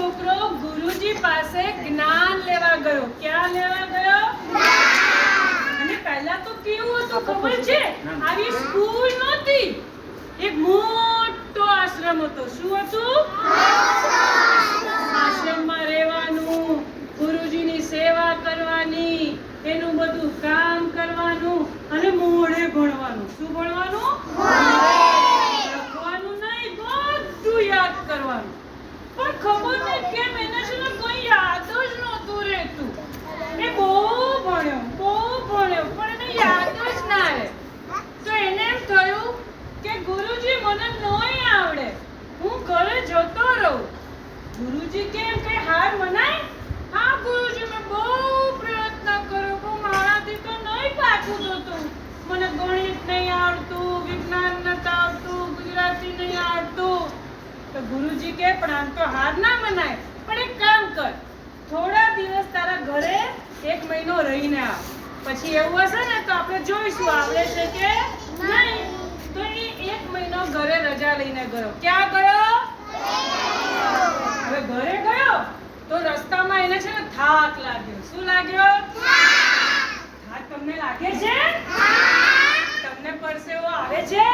છોકરો ગુરુજી પાસે જ્ઞાન લેવા ગયો. ક્યાં લેવા ગયો? અને પહેલા તો કેવું હતું ખબર છે? આવી સ્કૂલ નહોતી. એક મોટો આશ્રમ હતો. શું હતું? આશ્રમમાં રહેવાનું, ગુરુજીની સેવા કરવાની, એનું બધું કામ કરવાનું અને મોઢે ભણવાનું. શું ભણવાનું? લખવાનું નહીં, બધું યાદ કરવાનું. પણ ખબર નહીં કેમ એને છે ને કોઈ યાદ જ નહોતું રહેતું. એ બહુ ભણ્યો પણ એને યાદ જ ના રહે. તો એને એમ થયું કે ગુરુજી મને નહીં આવડે, હું ઘરે જતો રહું. ગુરુજી કેમ કઈ હાર મનાય? હા ગુરુજી, મેં બહુ પ્રયત્ન કર્યો પણ મારાથી તો નહીં પાછું થતું. મને ગણિત નહીં આવડતું, વિજ્ઞાન નથી આવડતું, ગુજરાતી નહીં આવડતું. તો ગુરુજી કે પણ આમ તો હાર ના મનાય, પણ એક કામ કર, થોડા દિવસ તારા ઘરે 1 મહિનો રહીને આવ. પછી એવું હશે ને તો આપણે જોઈશું આવડે છે કે નહીં. તો એ 1 મહિનો ઘરે રજા લઈને ગયો. ક્યાં ગયો? હવે ઘરે ગયો તો રસ્તામાં એને છે ને થાક લાગ્યો. શું લાગ્યો? થાક. તમને લાગે છે? તમને પરસેવો આવે છે?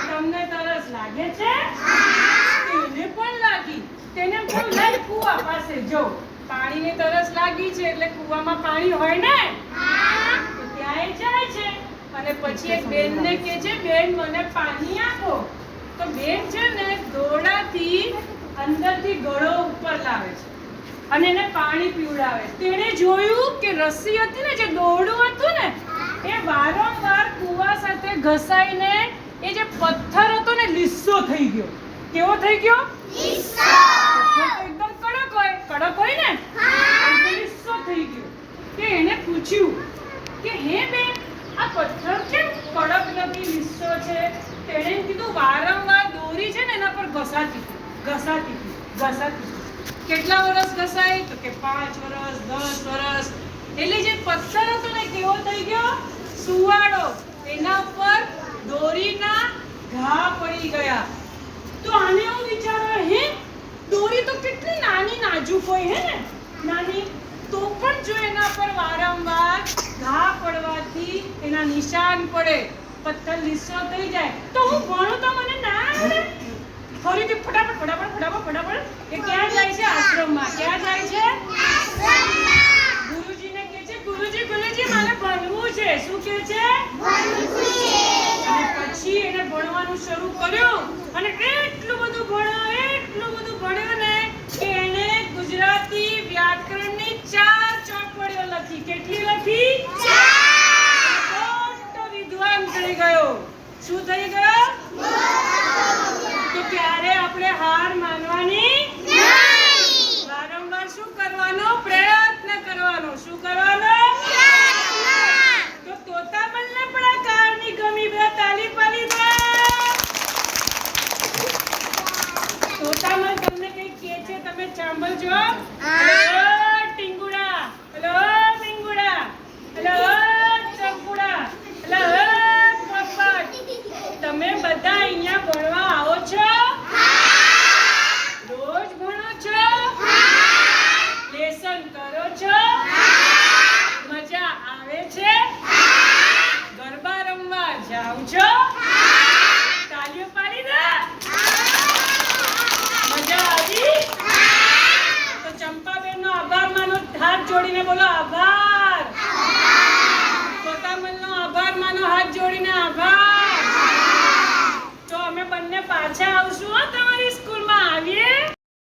તમને તરસ લાગે છે? તેને પણ લાગી. તેને એમ થયું લઈ કૂવા પાસે જો, પાણીની તરસ લાગી છે એટલે કૂવામાં પાણી હોય ને, તો ત્યાં એ જાય છે. અને પછી એક બેનને કહે છે, બેન મને પાણી આપો. તો બેન છે ને દોરડાથી અંદરથી ગળો ઉપર લાવે છે અને એને પાણી પીવડાવે. તેણે જોયું કે રસ્સી હતી ને, જે દોરડું હતું ને, એ વારંવાર કૂવા સાથે ઘસાઈને એ જે પથ્થર હતો ને લીસો થઈ ગયો. કેવો થઈ ગયો? લીસો. એકદમ કડક હોય ને, લીસો થઈ ગયો. કે એને પૂછ્યું કે હે બેન, આ પથ્થર કેમ કડક નથી, લીસો છે? તેણે કીધું વારંવાર દોરી છે ને એના પર ઘસાતી. કેટલા વર્ષ ઘસાય? તો કે 5 વર્ષ, 10 વર્ષ. એટલે જે પથ્થર હતો ને કેવો થઈ ગયો? સુવાળો. એના પર દોરીના ઘા પડી ગયા. તો આને એવું વિચારો, હે દોરી તો કેટલી નાની નાજુક હોય હે ને, નાની, તો પણ જો એના પર વારંવાર ઘા પડવાથી એના નિશાન પડે, પથ્થર લીસો થઈ જાય, તો હું ભણું તો મને ના આવડે. ફરીથી ફટાફટ એ ક્યાં જાય છે? આશ્રમમાં. ક્યાં જાય છે? ગુરુજીને કહે છે, ગુરુજી મારે ભણવું છે. શું કહે છે? અને પછી એને ભણવાનું શરૂ કર્યું અને એટલું બધું ભણ્યો ને કે એને ગુજરાતી વ્યાકરણની 4 ચોપડીઓ લખી. કેટલી લખી? 4. મોટો વિદ્વાન થઈ ગયો. શું થઈ ગયો? તો ક્યારે આપણે હાર માનવાની નહીં. વારંવાર શું કરવાનો? પ્રયત્ન કરવાનો. શું કરવાનો? તો તોતામલને પણ આ કહાની ગમી. બે તાલી પાડી દો. તોતામલ તમને કંઈક કહે છે, તમે સાંભળજો. હેલો ટીંગુડા, હેલો મીંગુડા, હેલો ચંપુડા, હેલો પોપટ. તમે બધા અહીંયા ભણવા આવો છો? રોજ ભણો છો? લેસન કરો છો? મજા આવે છે? ગરબા રમવા જાવ છો? તાળીઓ પાડી દે. મજા આવી? તો ચંપાબેનનો આભાર માનો. હાથ જોડીને બોલો આભાર.